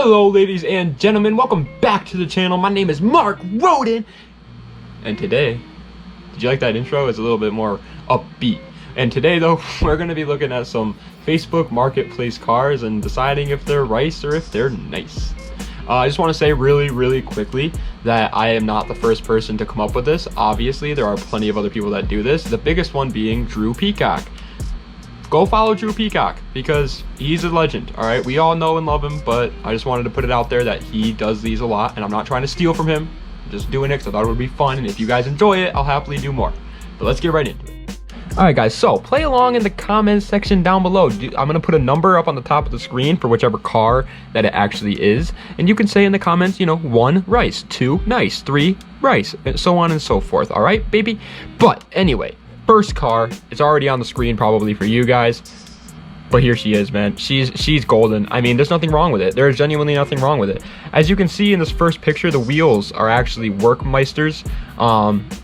Hello ladies and gentlemen, welcome back to the channel. My name is Mark Roden, and today, did you like that intro? It's a little bit more upbeat. And today though, we're going to be looking at some Facebook Marketplace cars and deciding if they're rice or if they're nice. I just want to say really quickly that I am not the first person to come up with this. Obviously, there are plenty of other people that do this. The biggest one being Drew Peacock. Go follow Drew Peacock because he's a legend. All right, we all know and love him, but I just wanted to put it out there that he does these a lot, and I'm not trying to steal from him. I'm just doing it because I thought it would be fun, and if you guys enjoy it, I'll happily do more. But let's get right into it. All right, guys, so play along in the comments section down below. I'm gonna put a number up on the top of the screen for whichever car that it actually is, and you can say in the comments, you know, 1 rice, 2 nice, 3 rice, and so on and so forth. All right, baby. But anyway, first car, it's already on the screen probably for you guys, but here she is, man. She's golden. I mean, there's nothing wrong with it. There's genuinely nothing wrong with it. As you can see in this first picture, the wheels are actually Workmeisters.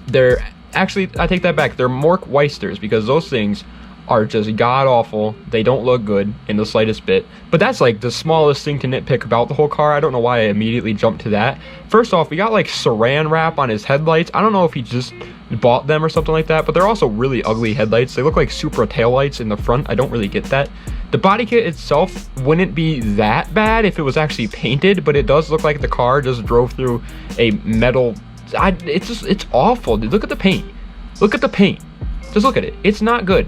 They're actually, I take that back, they're Morkweisters, because those things are just god awful. They don't look good in the slightest bit, but that's like the smallest thing to nitpick about the whole car. I don't know why I immediately jumped to that. First off, we got like saran wrap on his headlights. I don't know if he just bought them or something like that, but they're also really ugly headlights. They look like Supra taillights in the front. I don't really get that. The body kit itself wouldn't be that bad if it was actually painted, but it does look like the car just drove through a metal. It's awful, dude. Look at the paint. Look at the paint. Just look at it. It's not good.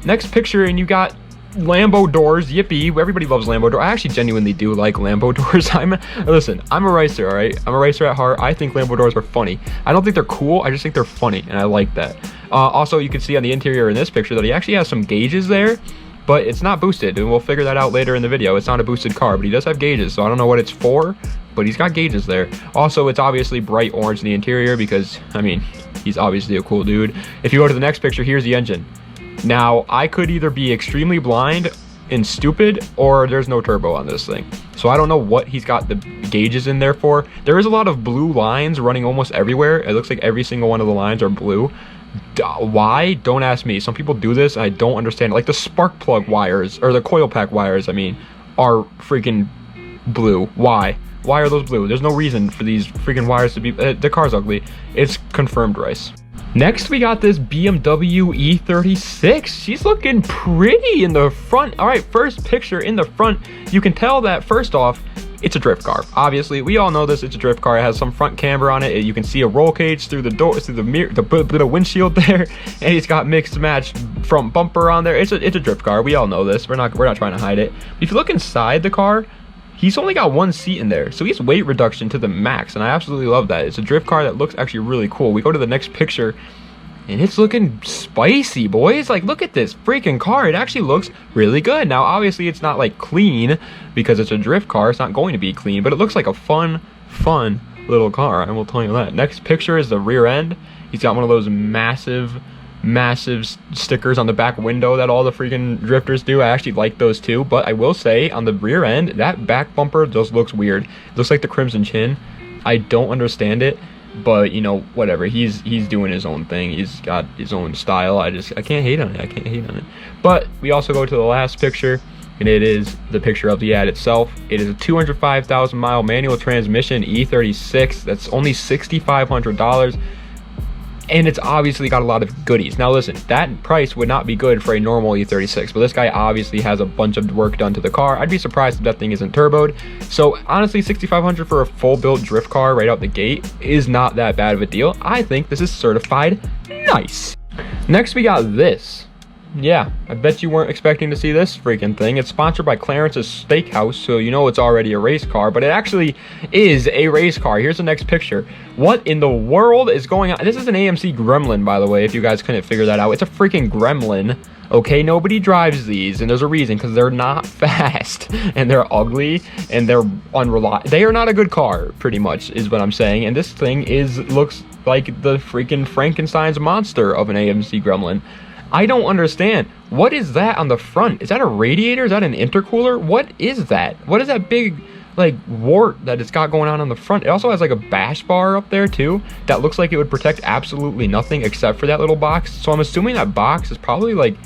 Next picture, and you got Lambo doors. Yippee. Everybody loves Lambo doors. I actually genuinely do like Lambo doors. Listen, I'm a racer, all right? I'm a racer at heart. I think Lambo doors are funny. I don't think they're cool. I just think they're funny, and I like that. Also, you can see on the interior in this picture that he actually has some gauges there, but it's not boosted, and we'll figure that out later in the video. It's not a boosted car, but he does have gauges, so I don't know what it's for, but he's got gauges there. Also, it's obviously bright orange in the interior because, I mean, he's obviously a cool dude. If you go to the next picture, here's the engine. Now, I could either be extremely blind and stupid, or there's no turbo on this thing. So I don't know what he's got the gauges in there for. There is a lot of blue lines running almost everywhere. It looks like every single one of the lines are blue. Why? Don't ask me. Some people do this, and I don't understand it. Like the spark plug wires, or the coil pack wires, I mean, are freaking blue. Why? Why are those blue? There's no reason for these freaking wires to be... the car's ugly. It's confirmed rice. Next, we got this BMW E36. She's looking pretty in the front. All right, first picture in the front. You can tell that, first off, it's a drift car. Obviously, we all know this. It's a drift car. It has some front camber on it. You can see a roll cage through the door, through the mirror, the windshield there, and it's got mixed match front bumper on there. It's a drift car. We all know this. We're not trying to hide it. If you look inside the car, he's only got 1 seat in there, so he's weight reduction to the max, and I absolutely love that. It's a drift car that looks actually really cool. We go to the next picture, and it's looking spicy, boys. Like, look at this freaking car. It actually looks really good. Now, obviously, it's not, like, clean because it's a drift car. It's not going to be clean, but it looks like a fun little car, I will tell you that. Next picture is the rear end. He's got one of those massive stickers on the back window that all the freaking drifters do. I actually like those too, but I will say on the rear end, that back bumper just looks weird. It looks like the Crimson Chin. I don't understand it, but you know, whatever. He's doing his own thing. He's got his own style. I can't hate on it. But we also go to the last picture, and it is the picture of the ad itself. It is a 205,000 mile manual transmission E36. That's only $6,500. And it's obviously got a lot of goodies. Now listen, that price would not be good for a normal E36, but this guy obviously has a bunch of work done to the car. I'd be surprised if that thing isn't turboed. So honestly, $6,500 for a full built drift car right out the gate is not that bad of a deal. I think this is certified nice. Next, we got this. Yeah, I bet you weren't expecting to see this freaking thing. It's sponsored by Clarence's Steakhouse, so you know it's already a race car, but it actually is a race car. Here's the next picture. What in the world is going on? This is an AMC Gremlin, by the way, if you guys couldn't figure that out. It's a freaking Gremlin. Okay, nobody drives these, and there's a reason, because they're not fast, and they're ugly, and they're unreliable. They are not a good car, pretty much, is what I'm saying, and this thing looks like the freaking Frankenstein's monster of an AMC Gremlin. I don't understand. What is that on the front? Is that a radiator? Is that an intercooler? What is that? What is that big, like, wart that it's got going on the front? It also has, like, a bash bar up there, too, that looks like it would protect absolutely nothing except for that little box. So I'm assuming that box is probably, like,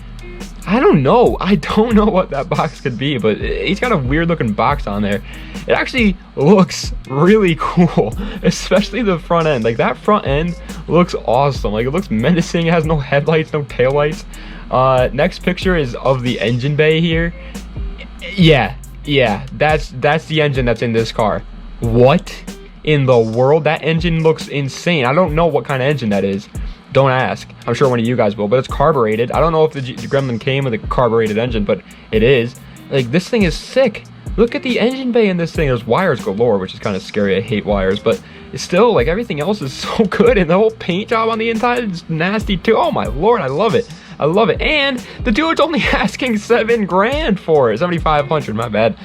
I don't know. I don't know what that box could be, but he's got a weird looking box on there. It actually looks really cool, especially the front end. Like, that front end looks awesome. Like, it looks menacing. It has no headlights, no taillights. Next picture is of the engine bay here. Yeah, that's the engine that's in this car. What in the world? That engine looks insane. I don't know what kind of engine that is. Don't ask. I'm sure one of you guys will, but it's carbureted. I don't know if the Gremlin came with a carbureted engine, but it is. Like, this thing is sick. Look at the engine bay in this thing. There's wires galore, which is kind of scary. I hate wires, but it's still, like, everything else is so good, and the whole paint job on the inside is nasty too. Oh my lord, I love it. I love it. And the dude's only asking $7 grand for it. $7,500, my bad.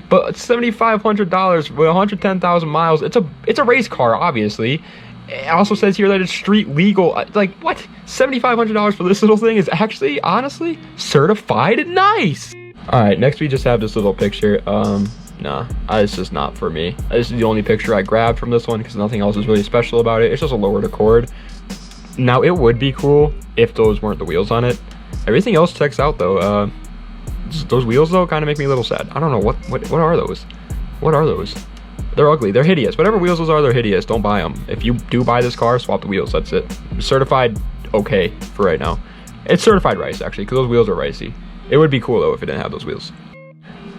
But $7,500 with 110,000 miles. It's a race car, obviously. It also says here that it's street legal. Like, what? $7,500 for this little thing is actually, honestly, certified nice. All right, next we just have this little picture. Nah, it's just not for me. This is the only picture I grabbed from this one because nothing else is really special about it. It's just a lowered Accord. Now, it would be cool if those weren't the wheels on it. Everything else checks out, though. Those wheels, though, kind of make me a little sad. I don't know, what are those? What are those? They're ugly. They're hideous. Whatever wheels those are, they're hideous. Don't buy them. If you do buy this car, swap the wheels. That's it. Certified okay for right now. It's certified rice, actually, because those wheels are ricey. It would be cool, though, if it didn't have those wheels.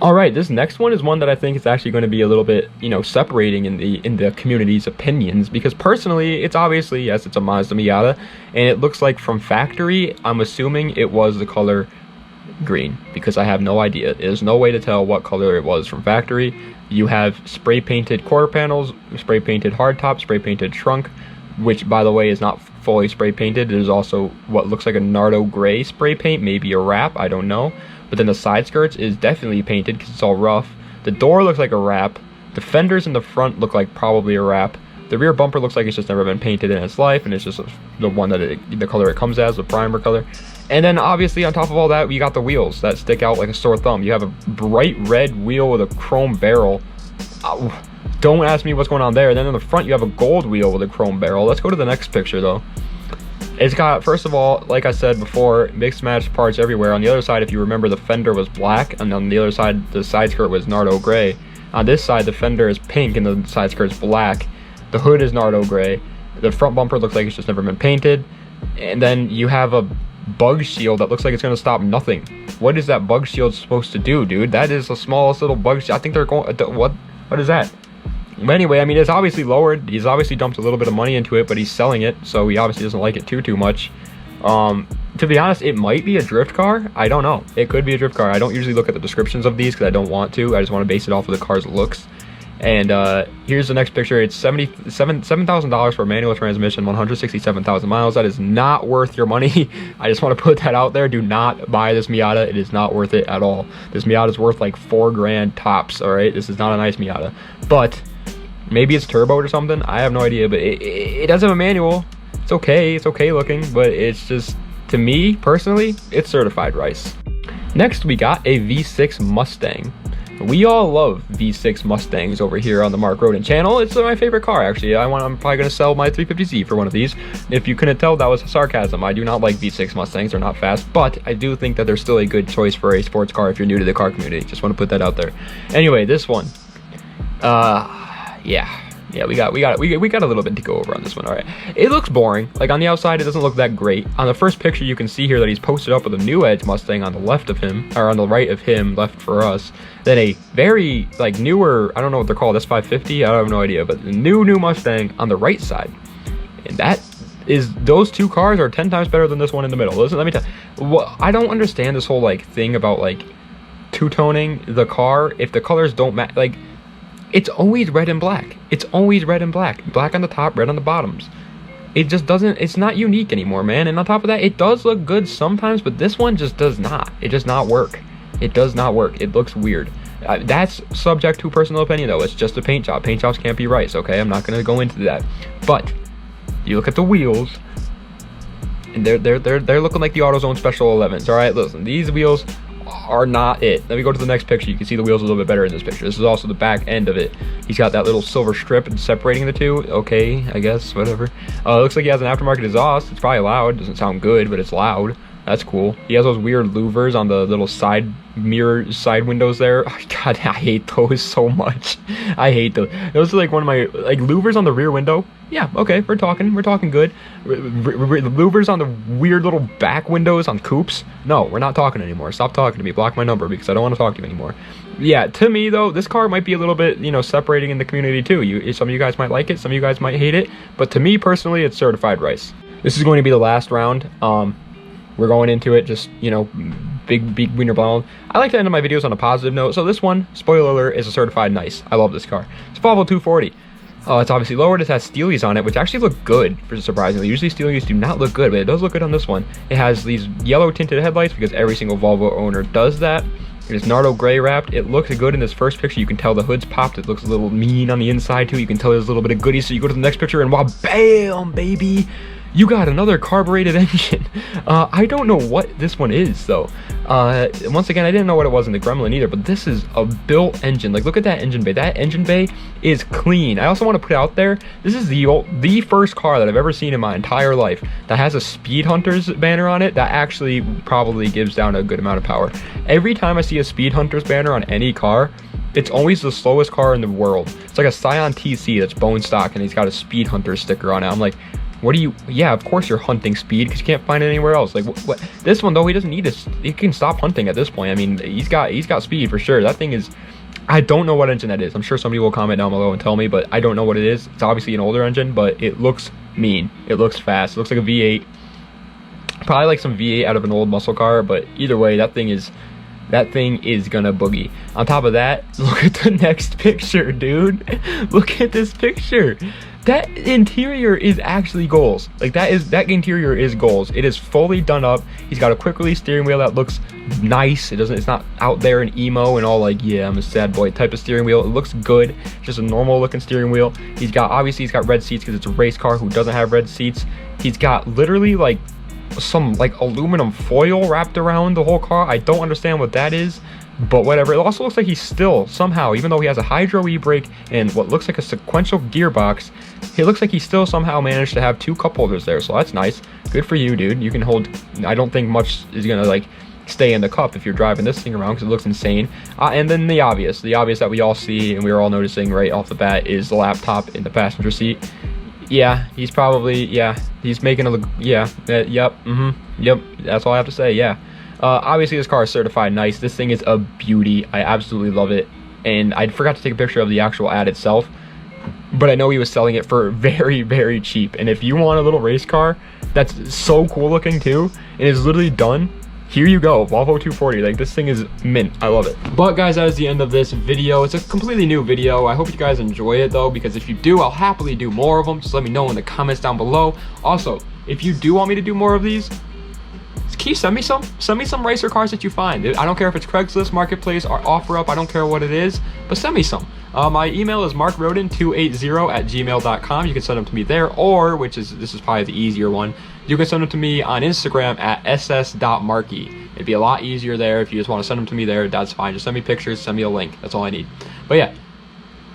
All right, this next one is one that I think is actually going to be a little bit, you know, separating in the community's opinions, because personally, it's obviously, yes, it's a Mazda Miata, and it looks like from factory, I'm assuming it was the color green, because I have no idea. There's no way to tell what color it was from factory. You have spray painted quarter panels, spray painted hardtop, spray painted trunk, which, by the way, is not fully spray painted. There's also what looks like a Nardo gray spray paint, maybe a wrap, I don't know. But then the side skirts is definitely painted because it's all rough. The door looks like a wrap. The fenders in the front look like probably a wrap. The rear bumper looks like it's just never been painted in its life, and it's just the one that the color it comes as, the primer color. And then obviously on top of all that, you got the wheels that stick out like a sore thumb. You have a bright red wheel with a chrome barrel. Don't ask me what's going on there. And then in the front, you have a gold wheel with a chrome barrel. Let's go to the next picture, though. It's got, first of all, like I said before, mixed match parts everywhere. On the other side, if you remember, the fender was black, and on the other side, the side skirt was Nardo gray. On this side, the fender is pink, and the side skirt is black. The hood is Nardo gray. The front bumper looks like it's just never been painted. And then you have a bug shield that looks like it's going to stop nothing. What is that bug shield supposed to do, dude? That is the smallest little bug shield. I think they're going... What is that? But anyway, I mean, it's obviously lowered. He's obviously dumped a little bit of money into it, but he's selling it, so he obviously doesn't like it too much. To be honest, it might be a drift car. I don't know. It could be a drift car. I don't usually look at the descriptions of these because I don't want to. I just want to base it off of the car's looks. And here's the next picture. It's $7,000 for a manual transmission, 167,000 miles. That is not worth your money. I just want to put that out there. Do not buy this Miata. It is not worth it at all. This Miata is worth like $4 grand tops. All right, this is not a nice Miata, but maybe it's turboed or something. I have no idea, but it does have a manual. It's okay. It's okay looking, but it's just, to me personally, it's certified rice. Next, we got a V6 Mustang. We all love V6 Mustangs over here on the Mark Roden channel. It's my favorite car, actually. I'm probably going to sell my 350Z for one of these. If you couldn't tell, that was sarcasm. I do not like V6 Mustangs. They're not fast, but I do think that they're still a good choice for a sports car if you're new to the car community. Just want to put that out there. Anyway, this one. Yeah, we got a little bit to go over on this one. All right, it looks boring. Like, on the outside, it doesn't look that great. On the first picture, you can see here that he's posted up with a new Edge Mustang on the left of him, or on the right of him, left for us. Then a very, like, newer, I don't know what they're called, S550, I have no idea, but the new Mustang on the right side. And that is, those two cars are 10 times better than this one in the middle. Listen, let me tell you, I don't understand this whole, like, thing about, like, two-toning the car if the colors don't match. Like, it's always red and black. It's always red and black. Black on the top, red on the bottoms. It just doesn't, it's not unique anymore, man. And on top of that, it does look good sometimes, but this one just does not. It does not work. It does not work. It looks weird. That's subject to personal opinion, though. It's just a paint job. Paint jobs can't be rice, okay? I'm not going to go into that. But you look at the wheels, and they're looking like the AutoZone Special 11s. All right, listen, these wheels are not it. Let me go to the next picture. You can see the wheels a little bit better in this picture. This is also the back end of it. He's got that little silver strip separating the two. Okay, I guess, whatever. It looks like he has an aftermarket exhaust. It's probably loud. Doesn't sound good, but it's loud. That's cool. He has those weird louvers on the little side windows there. Oh, God, I hate those so much. I hate those. Those are like one of my, like, louvers on the rear window. Yeah, okay, we're talking good. Louvers on the weird little back windows on coupes. No, we're not talking anymore. Stop talking to me. Block my number because I don't want to talk to you anymore. Yeah, to me though, this car might be a little bit, you know, separating in the community too. Some of you guys might like it, some of you guys might hate it, but to me personally, it's certified rice. This is going to be the last round. We're going into it just, you know, big wiener blown. I like to end my videos on a positive note, so this one, spoiler alert, is a certified nice. I love this car. It's Volvo 240. It's obviously lowered. It has steelies on it, which actually look good, surprisingly. Usually steelies do not look good, but it does look good on this one. It has these yellow tinted headlights because every single Volvo owner does that. It is Nardo gray wrapped. It looks good in this first picture. You can tell the hood's popped. It looks a little mean on the inside too. You can tell there's a little bit of goodies. So you go to the next picture and wow, bam, baby, you got another carbureted engine. I don't know what this one is though. Once again, I didn't know what it was in the Gremlin either, but this is a built engine. Like, look at that engine bay. That engine bay is clean. I also want to put out there, this is the first car that I've ever seen in my entire life that has a Speed Hunters banner on it that actually probably gives down a good amount of power. Every time I see a Speed Hunters banner on any car, it's always the slowest car in the world. It's like a Scion TC that's bone stock and he's got a Speed Hunter sticker on it. I'm like, what do you, yeah, of course you're hunting speed because you can't find it anywhere else. Like, what? This one though, he doesn't need this. He can stop hunting at this point. I mean, he's got speed for sure. That thing is, I don't know what engine that is. I'm sure somebody will comment down below and tell me, but I don't know what it is. It's obviously an older engine, but it looks mean. It looks fast. It looks like a V8. Probably like some V8 out of an old muscle car, but either way, that thing is gonna boogie. On top of that, look at the next picture, dude. Look at this picture. That interior is actually goals. Like, that interior is goals. It is fully done up. He's got a quick release steering wheel that looks nice. It's not out there in emo and all like, yeah, I'm a sad boy type of steering wheel. It looks good. Just a normal looking steering wheel. Obviously he's got red seats because it's a race car. Who doesn't have red seats? He's got literally like some like aluminum foil wrapped around the whole car. I don't understand what that is, but whatever. It also looks like he's still somehow, even though he has a hydro e-brake and what looks like a sequential gearbox, it looks like he still somehow managed to have 2 cup holders there. So that's nice. Good for you, dude. You can hold, I don't think much is gonna like stay in the cup if you're driving this thing around because it looks insane. And then the obvious that we all see and we are all noticing right off the bat is the laptop in the passenger seat. Yeah, he's probably, yeah, he's making it look, yeah, yep, yep, that's all I have to say, yeah. Obviously this car is certified nice. This thing is a beauty. I absolutely love it. And I forgot to take a picture of the actual ad itself, but I know he was selling it for very, very cheap. And if you want a little race car that's so cool looking too, and is literally done, here you go, Volvo 240. Like, this thing is mint. I love it. But guys, that is the end of this video. It's a completely new video. I hope you guys enjoy it though, because if you do, I'll happily do more of them. Just let me know in the comments down below. Also, if you do want me to do more of these, can you send me some racer cars that you find. I don't care if it's Craigslist, Marketplace, or OfferUp. I don't care what it is, but send me some. My email is markroden280@gmail.com. You can send them to me there, or this is probably the easier one, you can send them to me on Instagram at ss.marky. It'd be a lot easier there. If you just want to send them to me there, that's fine. Just send me pictures, send me a link. That's all I need. But yeah,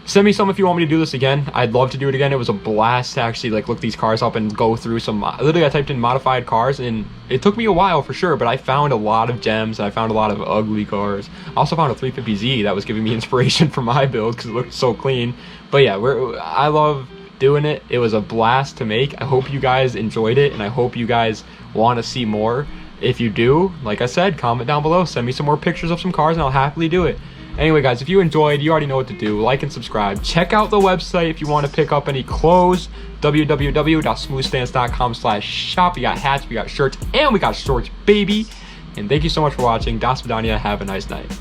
send me some if you want me to do this again. I'd love to do it again. It was a blast to actually like look these cars up and go through some, literally I typed in modified cars and it took me a while for sure, but I found a lot of gems and I found a lot of ugly cars. I also found a 350Z that was giving me inspiration for my build because it looked so clean. But yeah, I love doing it. It was a blast to make. I hope you guys enjoyed it and I hope you guys want to see more. If you do, like I said, comment down below, send me some more pictures of some cars and I'll happily do it. Anyway guys, if you enjoyed, you already know what to do. Like and subscribe. Check out the website if you want to pick up any clothes. www.smoothstance.com/shop. We got hats, we got shirts, and we got shorts, baby. And thank you so much for watching. Das Vidania. Have a nice night.